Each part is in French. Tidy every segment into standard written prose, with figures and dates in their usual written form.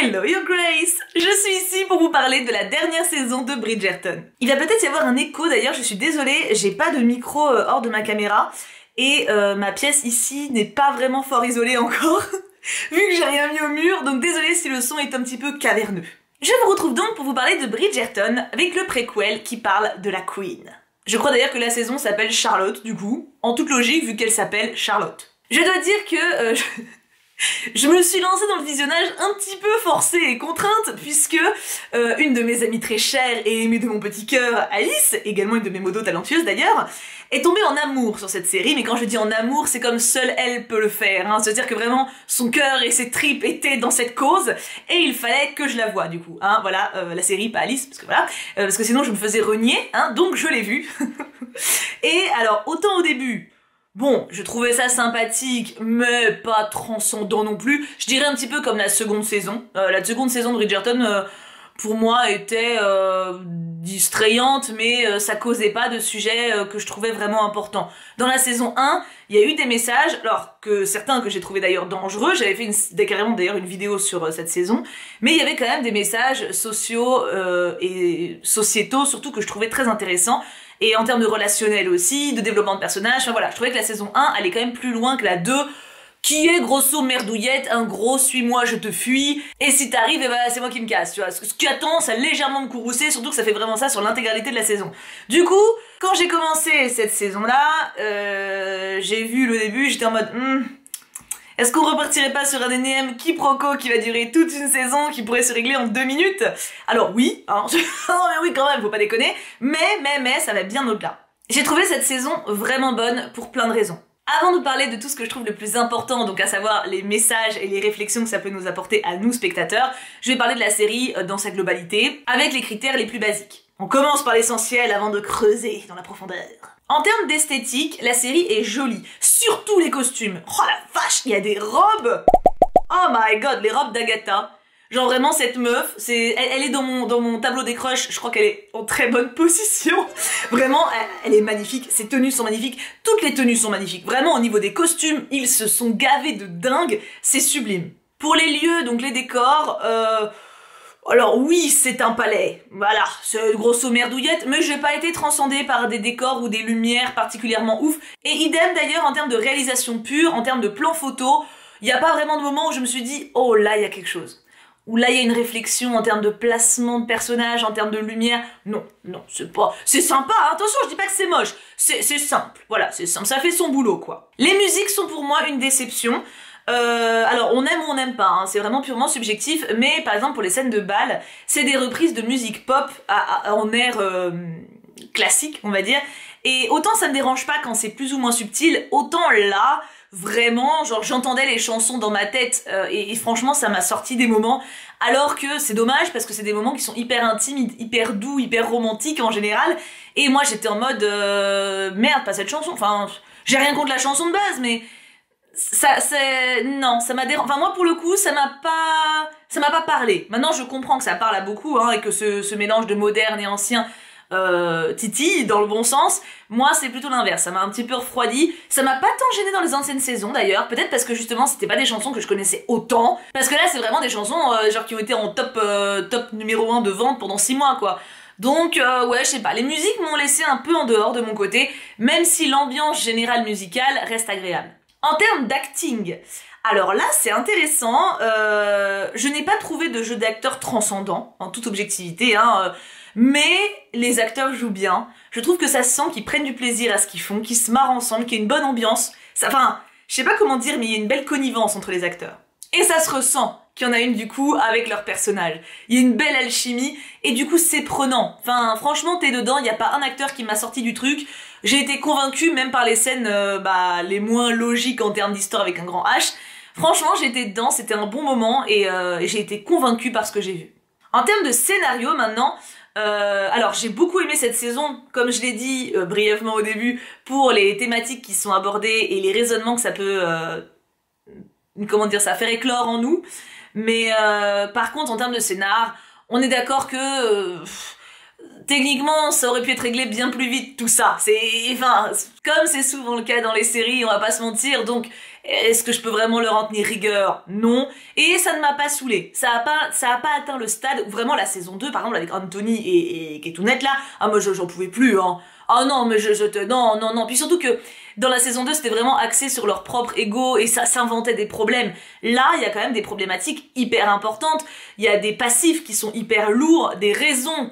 Hello Your Grace! Je suis ici pour vous parler de la dernière saison de Bridgerton. Il va peut-être y avoir un écho d'ailleurs, je suis désolée, j'ai pas de micro hors de ma caméra et ma pièce ici n'est pas vraiment fort isolée encore, vu que j'ai rien mis au mur, donc désolée si le son est un petit peu caverneux. Je vous retrouve donc pour vous parler de Bridgerton avec le préquel qui parle de la Queen. Je crois d'ailleurs que la saison s'appelle Charlotte du coup, en toute logique vu qu'elle s'appelle Charlotte. Je dois dire que je me suis lancée dans le visionnage un petit peu forcée et contrainte puisque une de mes amies très chères et aimée de mon petit cœur, Alice, également une de mes modos talentueuses d'ailleurs, est tombée en amour sur cette série, mais quand je dis en amour, c'est comme seule elle peut le faire, hein. C'est-à-dire que vraiment son cœur et ses tripes étaient dans cette cause et il fallait que je la voie du coup, hein. Voilà, la série, pas Alice, parce que voilà, parce que sinon je me faisais renier, hein, donc je l'ai vue. Et alors, autant au début, bon, je trouvais ça sympathique, mais pas transcendant non plus. Je dirais un petit peu comme la seconde saison. La seconde saison de Bridgerton, pour moi, était distrayante, mais ça causait pas de sujets que je trouvais vraiment importants. Dans la saison 1, il y a eu des messages, alors que certains que j'ai trouvé d'ailleurs dangereux, j'avais fait carrément d'ailleurs une vidéo sur cette saison, mais il y avait quand même des messages sociaux et sociétaux, surtout que je trouvais très intéressants. Et en termes de relationnel aussi, de développement de personnages, enfin voilà, je trouvais que la saison 1 allait quand même plus loin que la 2, qui est grosso merdouillette, un gros suis-moi, je te fuis, et si t'arrives, eh ben c'est moi qui me casse, tu vois. Ce qui a tendance à légèrement me courroucer, surtout que ça fait vraiment ça sur l'intégralité de la saison. Du coup, quand j'ai commencé cette saison-là, j'ai vu le début, j'étais en mode, est-ce qu'on repartirait pas sur un énième quiproquo qui va durer toute une saison, qui pourrait se régler en 2 minutes? Alors oui, hein, non mais oui quand même, faut pas déconner, mais ça va bien au-delà. J'ai trouvé cette saison vraiment bonne pour plein de raisons. Avant de parler de tout ce que je trouve le plus important, donc à savoir les messages et les réflexions que ça peut nous apporter à nous spectateurs, je vais parler de la série dans sa globalité, avec les critères les plus basiques. On commence par l'essentiel avant de creuser dans la profondeur. En termes d'esthétique, la série est jolie, surtout les costumes. Oh la vache, il y a des robes! Oh my god, les robes d'Agatha. Genre vraiment cette meuf, elle est dans mon tableau des crushs, je crois qu'elle est en très bonne position. Vraiment, elle est magnifique, ses tenues sont magnifiques, toutes les tenues sont magnifiques. Vraiment au niveau des costumes, ils se sont gavés de dingue, c'est sublime. Pour les lieux, donc les décors, alors oui, c'est un palais, voilà, c'est grosso merdouillette, mais j'ai pas été transcendée par des décors ou des lumières particulièrement ouf. Et idem d'ailleurs en termes de réalisation pure, en termes de plan photo, il y a pas vraiment de moment où je me suis dit « Oh là, il y a quelque chose ». Où là il y a une réflexion en termes de placement de personnages, en termes de lumière. Non, c'est pas... C'est sympa, hein. Attention, je dis pas que c'est moche, c'est simple, voilà, c'est simple, ça fait son boulot, quoi. Les musiques sont pour moi une déception. Alors on aime ou on n'aime pas, hein. C'est vraiment purement subjectif, mais par exemple pour les scènes de bal, c'est des reprises de musique pop en air classique, on va dire, et autant ça me dérange pas quand c'est plus ou moins subtil, autant là... Vraiment, genre j'entendais les chansons dans ma tête et franchement ça m'a sorti des moments, alors que c'est dommage parce que c'est des moments qui sont hyper intimes, hyper doux, hyper romantiques en général, et moi j'étais en mode merde, pas cette chanson, enfin j'ai rien contre la chanson de base, mais non, ça m'a dérangé, enfin moi pour le coup ça m'a pas parlé. Maintenant je comprends que ça parle à beaucoup, hein, et que ce mélange de moderne et ancien titille dans le bon sens. Moi c'est plutôt l'inverse, ça m'a un petit peu refroidi, ça m'a pas tant gêné dans les anciennes saisons d'ailleurs, peut-être parce que justement c'était pas des chansons que je connaissais autant, parce que là c'est vraiment des chansons genre qui ont été en top numéro 1 de vente pendant 6 mois quoi. Donc ouais je sais pas, les musiques m'ont laissé un peu en dehors de mon côté, même si l'ambiance générale musicale reste agréable. En termes d'acting, alors là c'est intéressant, je n'ai pas trouvé de jeu d'acteur transcendant, en toute objectivité, hein, mais les acteurs jouent bien. Je trouve que ça se sent qu'ils prennent du plaisir à ce qu'ils font, qu'ils se marrent ensemble, qu'il y a une bonne ambiance. Enfin, je sais pas comment dire, mais il y a une belle connivence entre les acteurs. Et ça se ressent qu'il y en a une du coup avec leur personnage. Il y a une belle alchimie et du coup c'est prenant. Enfin, franchement, t'es dedans, il n'y a pas un acteur qui m'a sorti du truc. J'ai été convaincue même par les scènes les moins logiques en termes d'histoire avec un grand H. Franchement, j'étais dedans, c'était un bon moment et j'ai été convaincue par ce que j'ai vu. En termes de scénario maintenant, alors j'ai beaucoup aimé cette saison, comme je l'ai dit brièvement au début, pour les thématiques qui sont abordées et les raisonnements que ça peut, comment dire, ça faire éclore en nous. Mais par contre en termes de scénar, on est d'accord que techniquement ça aurait pu être réglé bien plus vite tout ça. Enfin, comme c'est souvent le cas dans les séries, on va pas se mentir, donc Est-ce que je peux vraiment leur en tenir rigueur? Non. Et ça ne m'a pas saoulé. Ça a pas atteint le stade où vraiment la saison 2, par exemple, avec Anthony et Ketounette là, ah moi j'en pouvais plus, hein. Ah non, mais non. Puis surtout que dans la saison 2, c'était vraiment axé sur leur propre ego et ça s'inventait des problèmes. Là, il y a quand même des problématiques hyper importantes. Il y a des passifs qui sont hyper lourds, des raisons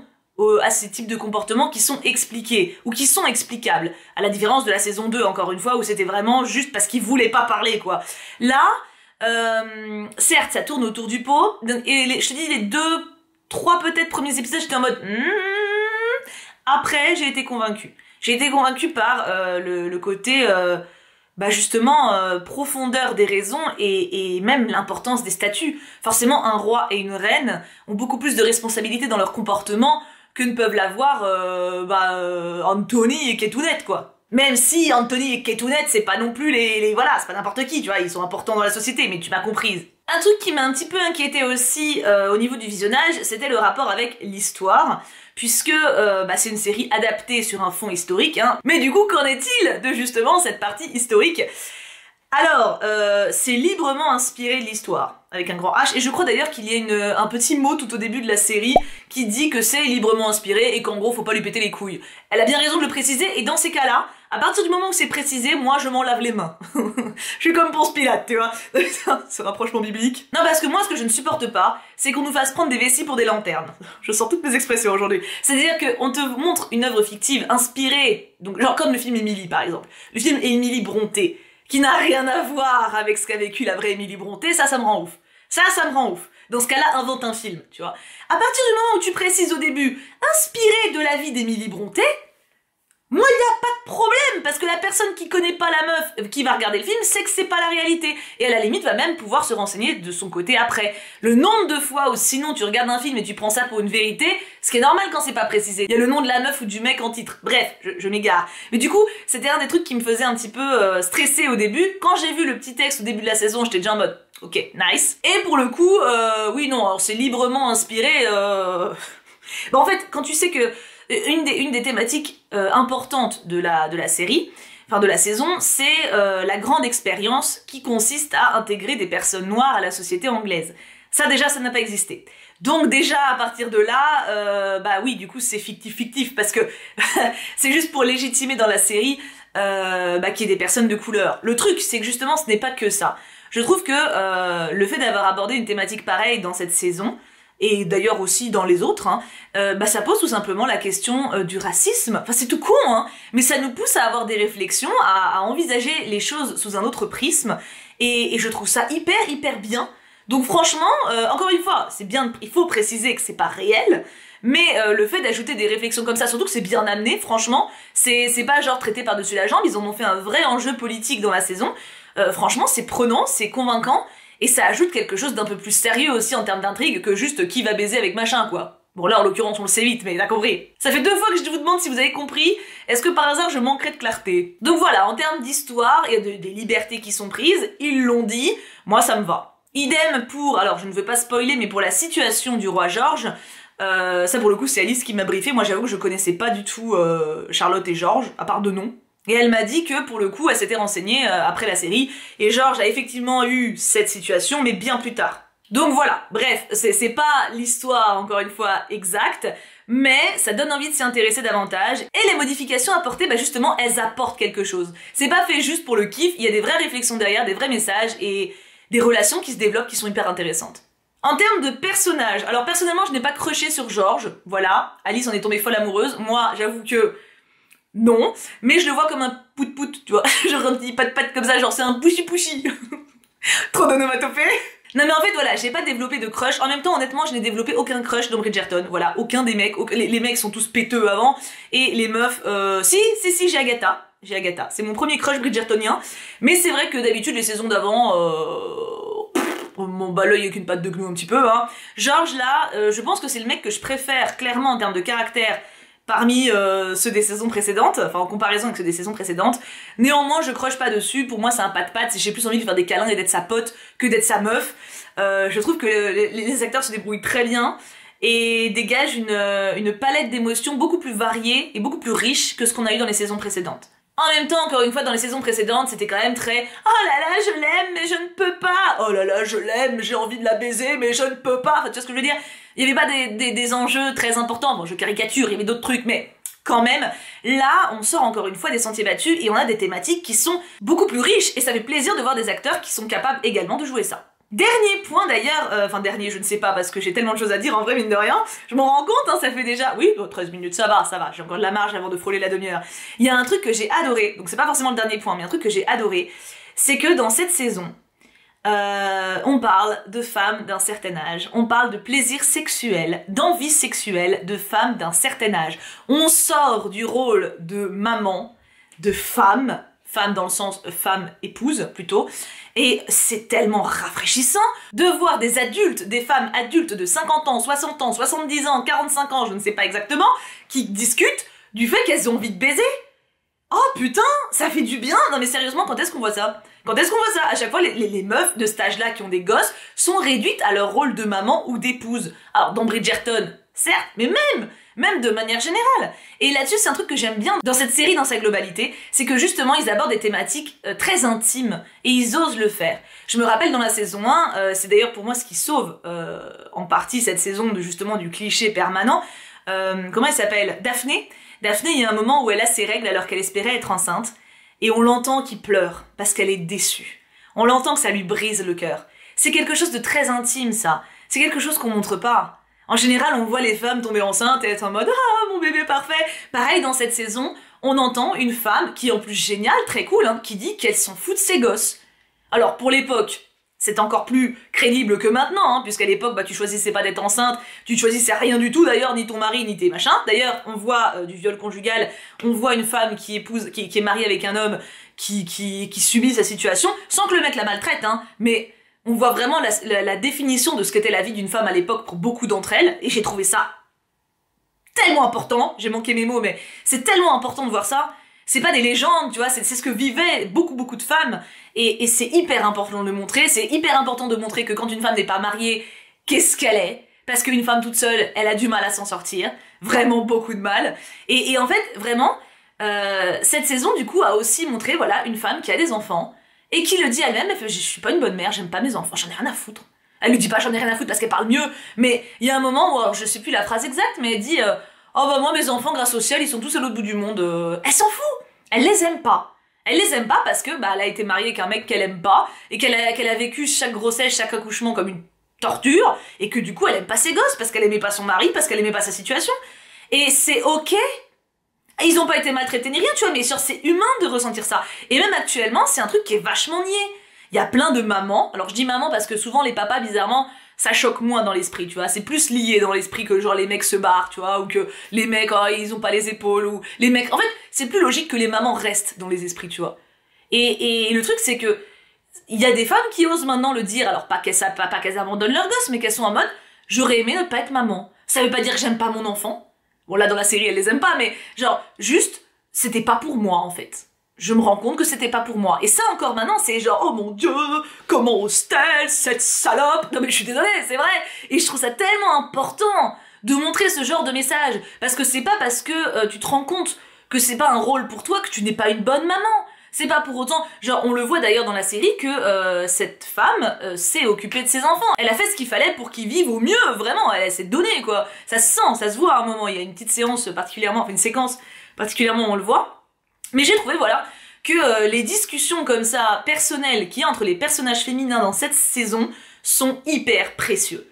à ces types de comportements qui sont expliqués ou qui sont explicables. À la différence de la saison 2, encore une fois, où c'était vraiment juste parce qu'ils voulaient pas parler, quoi. Là, certes, ça tourne autour du pot. Et je te dis, les 2-3 peut-être premiers épisodes, j'étais en mode... Après, j'ai été convaincue. J'ai été convaincue par le côté, justement, profondeur des raisons et même l'importance des statuts. Forcément, un roi et une reine ont beaucoup plus de responsabilités dans leur comportement que ne peuvent l'avoir Anthony et Ketounette, quoi. Même si Anthony et Ketounette, c'est pas non plus voilà, c'est pas n'importe qui, tu vois, ils sont importants dans la société, mais tu m'as comprise. Un truc qui m'a un petit peu inquiété aussi au niveau du visionnage, c'était le rapport avec l'histoire, puisque c'est une série adaptée sur un fond historique, hein. Mais du coup, qu'en est-il de justement cette partie historique? Alors, c'est librement inspiré de l'histoire, avec un grand H, et je crois d'ailleurs qu'il y a un petit mot tout au début de la série qui dit que c'est librement inspiré et qu'en gros, faut pas lui péter les couilles. Elle a bien raison de le préciser, et dans ces cas-là, à partir du moment où c'est précisé, moi je m'en lave les mains. Je suis comme Ponce Pilate, tu vois. Ce rapprochement biblique. Non, parce que moi, ce que je ne supporte pas, c'est qu'on nous fasse prendre des vessies pour des lanternes. Je sors toutes mes expressions aujourd'hui. C'est-à-dire qu'on te montre une œuvre fictive inspirée, donc genre comme le film Émilie par exemple. Le film Émilie Brontë, qui n'a rien à voir avec ce qu'a vécu la vraie Émilie Brontë, ça me rend ouf. Ça me rend ouf. Dans ce cas-là, invente un film, tu vois. À partir du moment où tu précises au début, inspiré de la vie d'Émilie Brontë, moi, il n'y a pas de problème, parce que la personne qui connaît pas la meuf qui va regarder le film sait que c'est pas la réalité. Et à la limite, va même pouvoir se renseigner de son côté après. Le nombre de fois où sinon tu regardes un film et tu prends ça pour une vérité, ce qui est normal quand c'est pas précisé. Il y a le nom de la meuf ou du mec en titre. Bref, je m'égare. Mais du coup, c'était un des trucs qui me faisait un petit peu stresser au début. Quand j'ai vu le petit texte au début de la saison, j'étais déjà en mode, ok, nice. Et pour le coup, oui, non, alors c'est librement inspiré. En fait, quand tu sais que une des thématiques importantes de la série, enfin de la saison, c'est la grande expérience qui consiste à intégrer des personnes noires à la société anglaise. Ça déjà, ça n'a pas existé. Donc déjà, à partir de là, oui, du coup, c'est fictif, parce que c'est juste pour légitimer dans la série qu'il y ait des personnes de couleur. Le truc, c'est que justement, ce n'est pas que ça. Je trouve que le fait d'avoir abordé une thématique pareille dans cette saison, et d'ailleurs aussi dans les autres, hein, ça pose tout simplement la question du racisme. Enfin, c'est tout con, hein, mais ça nous pousse à avoir des réflexions, à envisager les choses sous un autre prisme, et je trouve ça hyper bien. Donc franchement, encore une fois, c'est bien, il faut préciser que c'est pas réel, mais le fait d'ajouter des réflexions comme ça, surtout que c'est bien amené, franchement, c'est pas genre traité par-dessus la jambe, ils en ont fait un vrai enjeu politique dans la saison. Franchement, c'est prenant, c'est convaincant, et ça ajoute quelque chose d'un peu plus sérieux aussi en termes d'intrigue que juste qui va baiser avec machin, quoi. Bon là, en l'occurrence, on le sait vite, mais t'as compris. Ça fait 2 fois que je vous demande si vous avez compris, est-ce que par hasard je manquerais de clarté? Donc voilà, en termes d'histoire, il y a des libertés qui sont prises, ils l'ont dit, moi ça me va. Idem pour, alors je ne veux pas spoiler, mais pour la situation du roi George, ça pour le coup c'est Alice qui m'a briefé, moi j'avoue que je connaissais pas du tout Charlotte et George, à part de nom. Et elle m'a dit que pour le coup elle s'était renseignée après la série, et George a effectivement eu cette situation, mais bien plus tard. Donc voilà, bref, c'est pas l'histoire, encore une fois, exacte, mais ça donne envie de s'y intéresser davantage, et les modifications apportées, justement, elles apportent quelque chose. C'est pas fait juste pour le kiff, il y a des vraies réflexions derrière, des vrais messages, et des relations qui se développent qui sont hyper intéressantes. En termes de personnages, alors personnellement je n'ai pas crushé sur George, voilà, Alice en est tombée folle amoureuse, moi j'avoue que non, mais je le vois comme un pout-pout, tu vois, genre un petit pat-pat comme ça, genre c'est un pushy-pushy. Trop d'onomatopée. Non mais en fait voilà, j'ai pas développé de crush, en même temps honnêtement je n'ai développé aucun crush dans Bridgerton, voilà, aucun des mecs, les mecs sont tous péteux avant, et les meufs, si, j'ai Agatha, c'est mon premier crush bridgertonien, mais c'est vrai que d'habitude les saisons d'avant, l'œil avec une patte de gnou un petit peu, hein. George là, je pense que c'est le mec que je préfère clairement en termes de caractère parmi ceux des saisons précédentes, enfin en comparaison avec ceux des saisons précédentes. Néanmoins, je croche pas dessus, pour moi c'est un pat-pat, j'ai plus envie de faire des câlins et d'être sa pote que d'être sa meuf. Je trouve que les acteurs se débrouillent très bien et dégagent une palette d'émotions beaucoup plus variée et beaucoup plus riche que ce qu'on a eu dans les saisons précédentes. En même temps, encore une fois, dans les saisons précédentes, c'était quand même très « Oh là là, je l'aime, mais je ne peux pas !»« Oh là là, je l'aime, j'ai envie de la baiser, mais je ne peux pas !» Enfin, tu vois ce que je veux dire? Il n'y avait pas des enjeux très importants. Bon, je caricature, il y avait d'autres trucs, mais quand même, là, on sort encore une fois des sentiers battus et on a des thématiques qui sont beaucoup plus riches et ça fait plaisir de voir des acteurs qui sont capables également de jouer ça. Dernier point d'ailleurs, dernier je ne sais pas parce que j'ai tellement de choses à dire en vrai mine de rien, je m'en rends compte, hein, ça fait déjà, oui, 13 minutes, ça va, j'ai encore de la marge avant de frôler la demi-heure. Il y a un truc que j'ai adoré, donc c'est pas forcément le dernier point, mais un truc que j'ai adoré, c'est que dans cette saison, on parle de femmes d'un certain âge, on parle de plaisir sexuel, d'envie sexuelle de femmes d'un certain âge. On sort du rôle de maman, de femme dans le sens femme épouse plutôt, et c'est tellement rafraîchissant de voir des adultes, des femmes adultes de 50 ans, 60 ans, 70 ans, 45 ans, je ne sais pas exactement, qui discutent du fait qu'elles ont envie de baiser. Oh putain, ça fait du bien. Non mais sérieusement, quand est-ce qu'on voit ça? Quand est-ce qu'on voit ça? À chaque fois, les meufs de cet âge-là qui ont des gosses sont réduites à leur rôle de maman ou d'épouse. Alors dans Bridgerton, certes, mais même de manière générale. Et là-dessus, c'est un truc que j'aime bien dans cette série dans sa globalité, c'est que justement, ils abordent des thématiques très intimes et ils osent le faire. Je me rappelle dans la saison 1, c'est d'ailleurs pour moi ce qui sauve en partie cette saison de justement du cliché permanent. Comment elle s'appelle? Daphné, il y a un moment où elle a ses règles alors qu'elle espérait être enceinte, et on l'entend qui pleure parce qu'elle est déçue. On l'entend que ça lui brise le cœur. C'est quelque chose de très intime, ça. C'est quelque chose qu'on montre pas. En général, on voit les femmes tomber enceintes et être en mode « Ah, mon bébé parfait !» Pareil, dans cette saison, on entend une femme qui est en plus géniale, très cool, hein, qui dit qu'elle s'en fout de ses gosses. Alors, pour l'époque, c'est encore plus crédible que maintenant, hein, puisqu'à l'époque, bah, tu choisissais pas d'être enceinte, tu choisissais rien du tout d'ailleurs, ni ton mari, ni tes machins. D'ailleurs, on voit du viol conjugal, on voit une femme qui est mariée avec un homme qui subit sa situation, sans que le mec la maltraite, hein, mais on voit vraiment la définition de ce qu'était la vie d'une femme à l'époque pour beaucoup d'entre elles, et j'ai trouvé ça tellement important, j'ai manqué mes mots, mais c'est tellement important de voir ça. C'est pas des légendes, tu vois, c'est ce que vivaient beaucoup de femmes, et c'est hyper important de le montrer, c'est hyper important de montrer que quand une femme n'est pas mariée, qu'est-ce qu'elle est? Parce qu'une femme toute seule, elle a du mal à s'en sortir, vraiment beaucoup de mal, et en fait, vraiment, cette saison, du coup, a aussi montré, voilà, une femme qui a des enfants, et qui le dit elle-même, elle fait « Je suis pas une bonne mère, j'aime pas mes enfants, j'en ai rien à foutre ». Elle lui dit pas « J'en ai rien à foutre » parce qu'elle parle mieux, mais il y a un moment où, alors, je sais plus la phrase exacte, mais elle dit Oh bah moi mes enfants grâce au ciel ils sont tous à l'autre bout du monde. Elle s'en fout. Elle les aime pas. Elle les aime pas parce que bah elle a été mariée avec un mec qu'elle aime pas et qu'elle a vécu chaque grossesse, chaque accouchement comme une torture et que du coup elle aime pas ses gosses parce qu'elle aimait pas son mari, parce qu'elle aimait pas sa situation. Et c'est ok. Ils ont pas été maltraités ni rien, tu vois, mais c'est humain de ressentir ça. Et même actuellement, c'est un truc qui est vachement nié. Il y a plein de mamans, alors je dis maman parce que souvent les papas, bizarrement, ça choque moins dans l'esprit, tu vois, c'est plus lié dans l'esprit que genre les mecs se barrent, tu vois, ou que les mecs, oh, ils ont pas les épaules, ou les mecs... En fait, c'est plus logique que les mamans restent dans les esprits, tu vois. Et le truc, c'est que il y a des femmes qui osent maintenant le dire, alors pas qu'elles abandonnent leur gosse, mais qu'elles sont en mode « J'aurais aimé ne pas être maman. Ça veut pas dire que j'aime pas mon enfant. » Bon, là, dans la série, elle les aime pas, mais genre, juste, c'était pas pour moi, en fait. Je me rends compte que c'était pas pour moi. Et ça, encore maintenant, c'est genre, oh mon dieu, comment ose-t-elle, cette salope? Non mais je suis désolée, c'est vrai. Et je trouve ça tellement important de montrer ce genre de message. Parce que c'est pas parce que tu te rends compte que c'est pas un rôle pour toi que tu n'es pas une bonne maman. C'est pas pour autant, genre on le voit d'ailleurs dans la série que cette femme s'est occupée de ses enfants. Elle a fait ce qu'il fallait pour qu'ils vivent au mieux, vraiment, elle s'est donnée quoi. Ça se sent, ça se voit à un moment, il y a une petite séance particulièrement, enfin une séquence particulièrement où on le voit. Mais j'ai trouvé, voilà, que les discussions comme ça, personnelles, qu'il y a entre les personnages féminins dans cette saison, sont hyper précieux.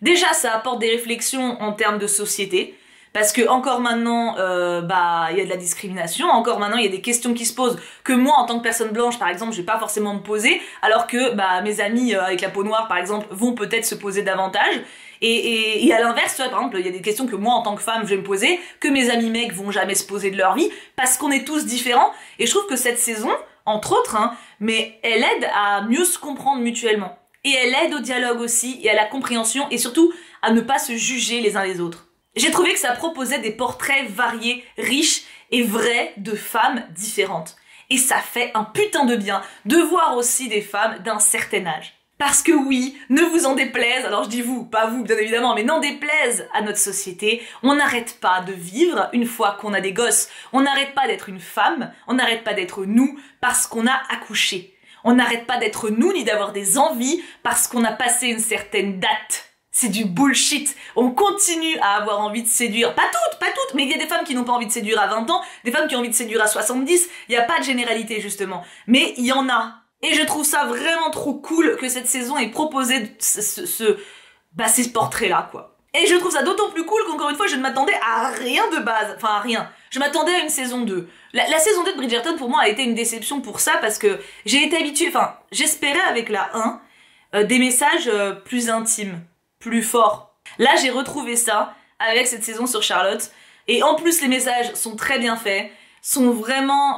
Déjà, ça apporte des réflexions en termes de société, parce que encore maintenant, bah, il y a de la discrimination, encore maintenant, il y a des questions qui se posent que moi, en tant que personne blanche, par exemple, je vais pas forcément me poser, alors que bah, mes amis avec la peau noire, par exemple, vont peut-être se poser davantage. Et à l'inverse, tu vois, par exemple, il y a des questions que moi, en tant que femme, je vais me poser, que mes amis mecs vont jamais se poser de leur vie, parce qu'on est tous différents. Et je trouve que cette saison, entre autres, hein, mais elle aide à mieux se comprendre mutuellement. Et elle aide au dialogue aussi, et à la compréhension, et surtout à ne pas se juger les uns les autres. J'ai trouvé que ça proposait des portraits variés, riches et vrais de femmes différentes. Et ça fait un putain de bien de voir aussi des femmes d'un certain âge. Parce que oui, ne vous en déplaise, alors je dis vous, pas vous bien évidemment, mais n'en déplaise à notre société, on n'arrête pas de vivre une fois qu'on a des gosses, on n'arrête pas d'être une femme, on n'arrête pas d'être nous parce qu'on a accouché. On n'arrête pas d'être nous ni d'avoir des envies parce qu'on a passé une certaine date. C'est du bullshit. On continue à avoir envie de séduire. Pas toutes, mais il y a des femmes qui n'ont pas envie de séduire à 20 ans, des femmes qui ont envie de séduire à 70. Il n'y a pas de généralité, justement. Mais il y en a. Et je trouve ça vraiment trop cool que cette saison ait proposé ces portraits-là, quoi. Et je trouve ça d'autant plus cool qu'encore une fois, je ne m'attendais à rien de base. Enfin, à rien. Je m'attendais à une saison 2. La saison 2 de Bridgerton, pour moi, a été une déception pour ça, parce que j'ai été habituée, j'espérais avec la 1, des messages plus intimes, plus forts. Là, j'ai retrouvé ça avec cette saison sur Charlotte. Et en plus, les messages sont très bien faits, sont vraiment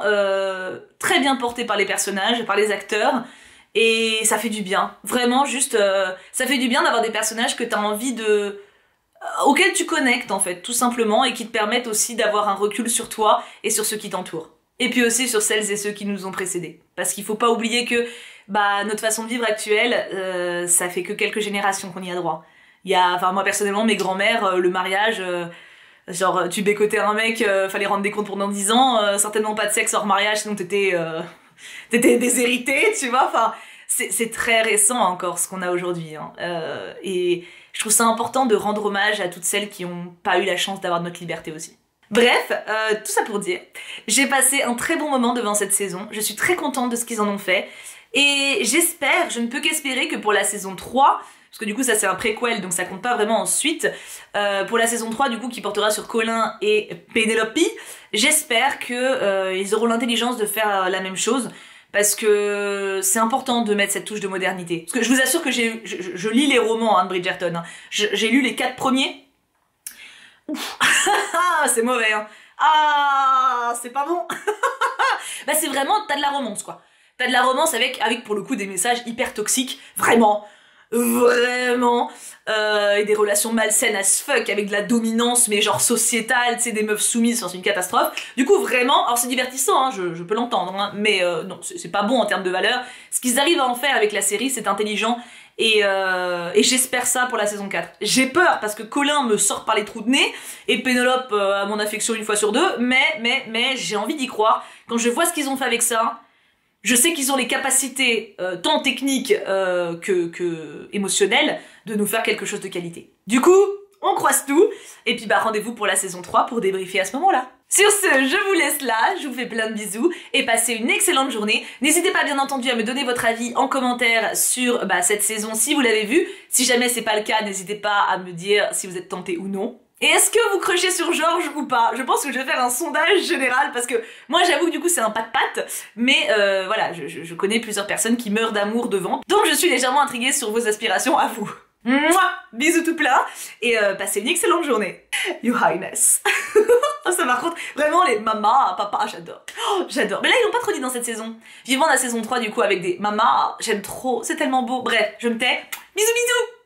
très bien portés par les personnages, par les acteurs. Et ça fait du bien. Vraiment, juste, ça fait du bien d'avoir des personnages que t'as envie auxquels tu connectes, en fait, tout simplement, et qui te permettent aussi d'avoir un recul sur toi et sur ceux qui t'entourent. Et puis aussi sur celles et ceux qui nous ont précédés. Parce qu'il faut pas oublier que notre façon de vivre actuelle, ça fait que quelques générations qu'on y a droit. Moi personnellement, mes grands-mères, le mariage, genre tu bécotais un mec, fallait rendre des comptes pendant 10 ans, certainement pas de sexe hors mariage, sinon t'étais déshéritée, tu vois, c'est très récent encore ce qu'on a aujourd'hui, hein. Et je trouve ça important de rendre hommage à toutes celles qui n'ont pas eu la chance d'avoir notre liberté aussi. Bref, tout ça pour dire, j'ai passé un très bon moment devant cette saison, je suis très contente de ce qu'ils en ont fait, et j'espère, je ne peux qu'espérer que pour la saison 3, parce que du coup ça c'est un préquel donc ça compte pas vraiment en suite, pour la saison 3 du coup qui portera sur Colin et Penelope, j'espère que ils auront l'intelligence de faire la même chose, parce que c'est important de mettre cette touche de modernité. Parce que je vous assure que je lis les romans de Bridgerton, hein. J'ai lu les 4 premiers. Ouf, c'est mauvais, hein. Ah, c'est pas bon. C'est vraiment, t'as de la romance, quoi. T'as de la romance avec pour le coup des messages hyper toxiques, vraiment, et des relations malsaines as fuck, avec de la dominance, mais genre sociétale, tu sais, des meufs soumises, c'est une catastrophe. Du coup, vraiment, alors c'est divertissant, hein, je peux l'entendre, hein, mais non, c'est pas bon en termes de valeur. Ce qu'ils arrivent à en faire avec la série, c'est intelligent, et j'espère ça pour la saison 4. J'ai peur, parce que Colin me sort par les trous de nez, et Pénélope a mon affection une fois sur deux, mais j'ai envie d'y croire. Quand je vois ce qu'ils ont fait avec ça, je sais qu'ils ont les capacités, tant techniques que émotionnelles, de nous faire quelque chose de qualité. Du coup, on croise tout, et puis rendez-vous pour la saison 3 pour débriefer à ce moment-là. Sur ce, je vous laisse là, je vous fais plein de bisous, et passez une excellente journée. N'hésitez pas bien entendu à me donner votre avis en commentaire sur cette saison si vous l'avez vue. Si jamais c'est pas le cas, n'hésitez pas à me dire si vous êtes tenté ou non. Et est-ce que vous crochez sur George ou pas? Je pense que je vais faire un sondage général parce que moi j'avoue que du coup c'est un pat-pat, mais voilà, je connais plusieurs personnes qui meurent d'amour devant, donc je suis légèrement intriguée sur vos aspirations à vous. Mouah, bisous tout plein, et passez une excellente journée. Your Highness. Ça par contre, vraiment les mamas, papa, j'adore. Oh, j'adore. Mais là ils l'ont pas trop dit dans cette saison. Vivement la saison 3 du coup avec des mamas, j'aime trop, c'est tellement beau. Bref, je me tais. Bisous bisous.